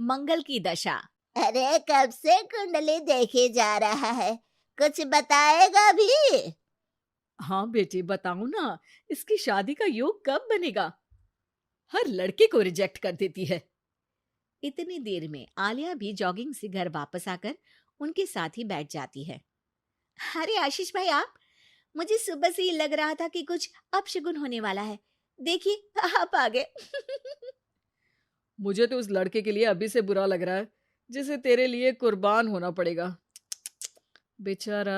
मंगल की दशा। अरे कब से कुंडली देखे जा रहा है, कुछ बताएगा भी? हाँ बेटी, बताओ ना, इसकी शादी का योग कब बनेगा? हर लड़के को रिजेक्ट कर देती है। इतनी देर में आलिया भी जॉगिंग से घर वापस आकर उनके साथ ही बैठ जाती है। अरे आशीष भाई, आप, मुझे सुबह से ही लग रहा था कि कुछ अपशगुन होने वाला है। देखिए, आप आ गए। मुझे तो उस लड़के के लिए अभी से बुरा लग रहा है, जिसे तेरे लिए कुर्बान होना पड़ेगा। बेचारा।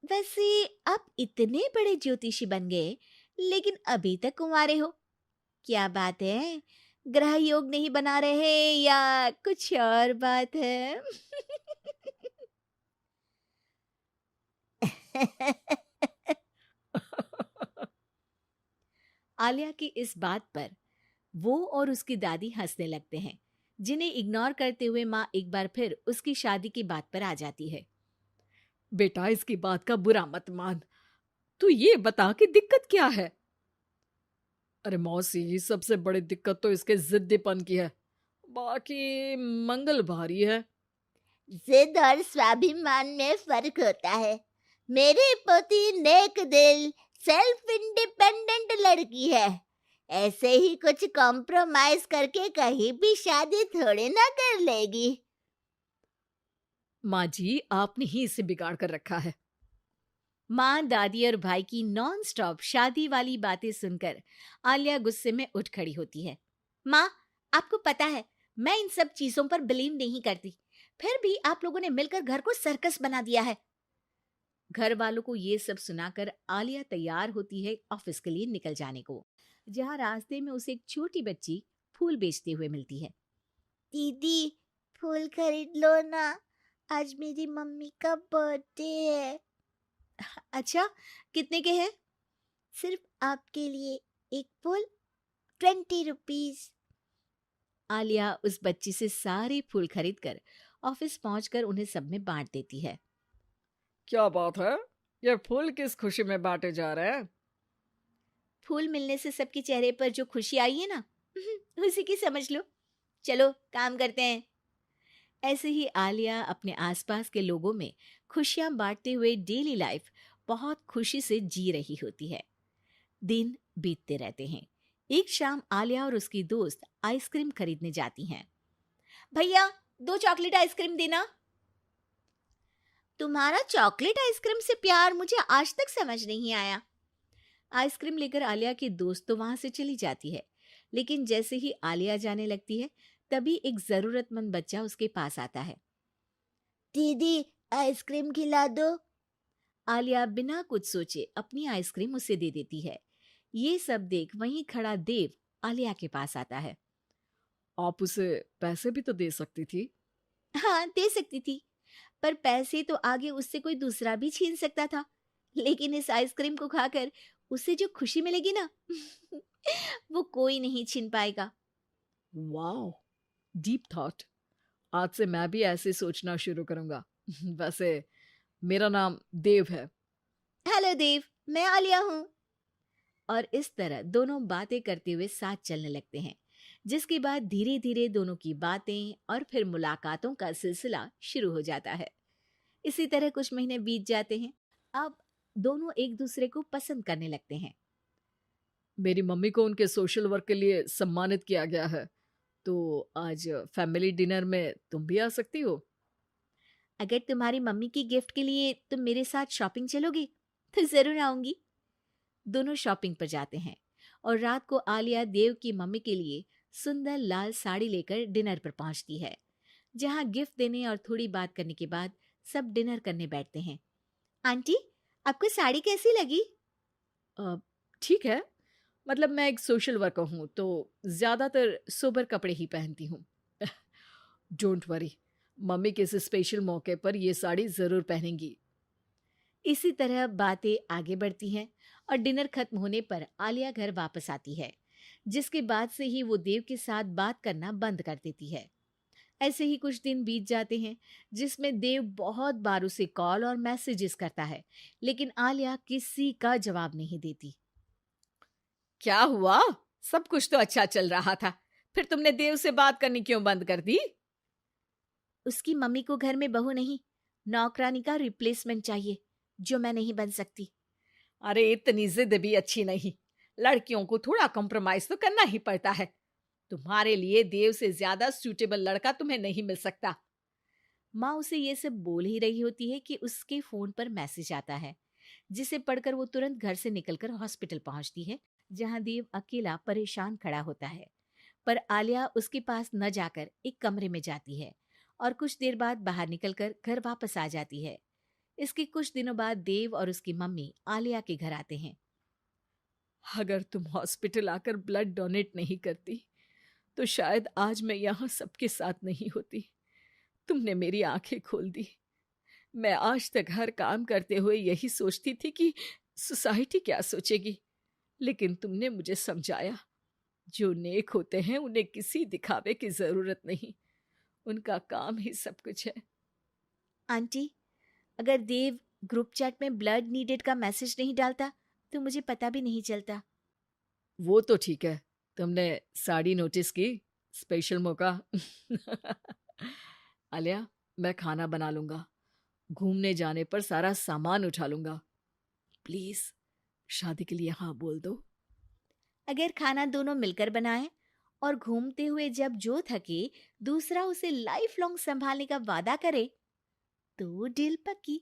वैसे आप इतने बड़े ज्योतिषी बन गए, लेकिन अभी तक कुंवारे हो। क्या बात है? ग्रह योग नहीं बना रहे या कुछ और बात है? आलिया की इस बात पर वो और उसकी दादी हंसने लगते हैं, जिन्हें इग्नोर करते हुए माँ एक बार फिर उसकी शादी की बात पर आ जाती है। बेटा, इसकी बात का बुरा मत मान। तू ये बता कि दिक्कत क्या है? अरे मौसी, सबसे बड़ी दिक्कत तो इसके जिद्दीपन की है। बाकी मंगल भारी है। जिद और स्वाभिमान में फर्क होता है। मेरी पोती नेक दिल, सेल्फ इंडिपेंडेंट लड़की है। ऐसे ही कुछ कॉम्प्रोमाइज करके कहीं भी शादी थोड़ी ना कर लेगी। माँ जी, आपने ही इसे बिगाड़ कर रखा है। माँ, दादी और भाई की नॉन स्टॉप शादी वाली बातें सुनकर आलिया गुस्से में उठ खड़ी होती है। माँ, आपको पता है मैं इन सब चीजों पर बिलीव नहीं करती, फिर भी आप लोगों ने मिलकर घर को सर्कस बना दिया है। घर वालों को ये सब सुनाकर आलिया तैयार होती है ऑफिस के लिए निकल जाने को, जहाँ रास्ते में उसे एक छोटी बच्ची फूल बेचते हुए मिलती है। दीदी, फूल खरीद लो ना, आज मेरी मम्मी का बर्थडे है। अच्छा, कितने के हैं? सिर्फ आपके लिए एक फूल, 20 रुपीज। आलिया उस बच्ची से सारे फूल खरीदकर ऑफिस पहुंचकर उन्हें सब में बांट देती है। क्या बात है? ये फूल किस खुशी में बांटे जा रहे हैं? फूल मिलने से सबके चेहरे पर जो खुशी आई है ना, उसी की समझ लो। चलो काम करते हैं। ऐसे ही आलिया अपने आसपास के लोगों में खुशियां बांटते हुए डेली लाइफ बहुत खुशी से जी रही होती है। दिन बीतते रहते हैं। एक शाम आलिया और उसकी दोस्त आइसक्रीम खरीदने जाती हैं। भैया, 2 चॉकलेट आइसक्रीम देना। तुम्हारा चॉकलेट आइसक्रीम से प्यार मुझे आज तक समझ नहीं आया। आइसक्रीम लेकर आलिया की दोस्त तो वहां से चली जाती है, लेकिन जैसे ही आलिया जाने लगती है, तभी एक जरूरतमंद बच्चा उसके पास आता है। दीदी, आइसक्रीम खिला दो। आलिया बिना कुछ सोचे अपनी आइसक्रीम उसे दे देती है। ये सब देख वहीं खड़ा देव आलिया के पास आता है। आप उसे पैसे भी तो दे सकती थी। हाँ, दे सकती थी, पर पैसे तो आगे उससे कोई दूसरा भी छीन सकता था। लेकिन इस आइसक्रीम को खाकर उसे जो खुशी मिलेगी ना, वो कोई नहीं छीन पाएगा। Wow, deep thought. आज से मैं भी ऐसे सोचना शुरू करूंगा। वैसे मेरा नाम देव है। हेलो देव, मैं आलिया हूँ। और इस तरह दोनों बातें करते हुए साथ चलने लगते हैं, जिसके बाद धीरे धीरे दोनों की बातें और फिर मुलाकातों का सिलसिला शुरू हो जाता है। इसी तरह कुछ महीने बीत जाते हैं। अब दोनों एक दूसरे को पसंद करने लगते हैं। मेरी मम्मी को उनके सोशल वर्क के लिए सम्मानित किया गया है, तो आज फैमिली डिनर में तुम भी आ सकती हो। अगर तुम्हारी मम्मी की गिफ्ट के लिए तुम मेरे साथ शॉपिंग चलोगी तो जरूर आऊंगी। दोनों शॉपिंग पर जाते हैं और रात को आलिया देव की मम्मी के लिए सुंदर लाल साड़ी लेकर डिनर पर पहुंचती है, जहां गिफ्ट देने और थोड़ी बात करने के बाद सब डिनर करने बैठते हैं। आंटी, आपको साड़ी कैसी लगी? अ, ठीक है। मतलब मैं एक सोशल वर्कर हूँ, तो ज़्यादातर सोबर कपड़े ही पहनती हूँ। डोंट वरी, मम्मी किसी स्पेशल मौके पर ये साड़ी ज़रूर पहनेंगी। इसी तरह बातें आगे बढ़ती हैं और डिनर खत्म होने पर आलिया घर वापस आती है, जिसके बाद से ही वो देव के साथ बात करना बंद कर देती है। ऐसे ही कुछ दिन बीत जाते हैं, जिसमें देव बहुत बार उसे कॉल और मैसेजेस करता है, लेकिन आलिया किसी का जवाब नहीं देती। क्या हुआ? सब कुछ तो अच्छा चल रहा था, फिर तुमने देव से बात करनी क्यों बंद कर दी? उसकी मम्मी को घर में बहू नहीं, नौकरानी का रिप्लेसमेंट चाहिए, जो मैं नहीं बन सकती। अरे इतनी जिद भी अच्छी नहीं। लड़कियों को थोड़ा कॉम्प्रोमाइज तो करना ही पड़ता है। तुम्हारे लिए देव से ज्यादा सूटेबल लड़का तुम्हें नहीं मिल सकता। माँ उसे ये सब बोल ही रही होती है कि उसके फोन पर मैसेज आता है, जिसे पढ़कर वो तुरंत घर से निकलकर हॉस्पिटल पहुंचती है, जहां देव अकेला परेशान खड़ा होता है। पर आलिया उसके पास न जाकर एक कमरे में जाती है और कुछ देर बाद बाहर निकलकर घर वापस आ जाती है। इसके कुछ दिनों बाद देव और उसकी मम्मी आलिया के घर आते हैं। अगर तुम हॉस्पिटल आकर ब्लड डोनेट नहीं करती तो शायद आज मैं यहाँ सबके साथ नहीं होती। तुमने मेरी आंखें खोल दी। मैं आज तक हर काम करते हुए यही सोचती थी कि सोसाइटी क्या सोचेगी, लेकिन तुमने मुझे समझाया, जो नेक होते हैं उन्हें किसी दिखावे की जरूरत नहीं, उनका काम ही सब कुछ है। आंटी, अगर देव ग्रुप चैट में ब्लड नीडेड का मैसेज नहीं डालता तो मुझे पता भी नहीं चलता। वो तो ठीक है, तुमने साड़ी नोटिस की, स्पेशल मौका। आलिया, मैं खाना बना लूंगा, घूमने जाने पर सारा सामान उठा लूंगा। प्लीज शादी के लिए हाँ बोल दो। अगर खाना दोनों मिलकर बनाए और घूमते हुए जब जो थके दूसरा उसे लाइफ लॉन्ग संभालने का वादा करे तो डील पक्की।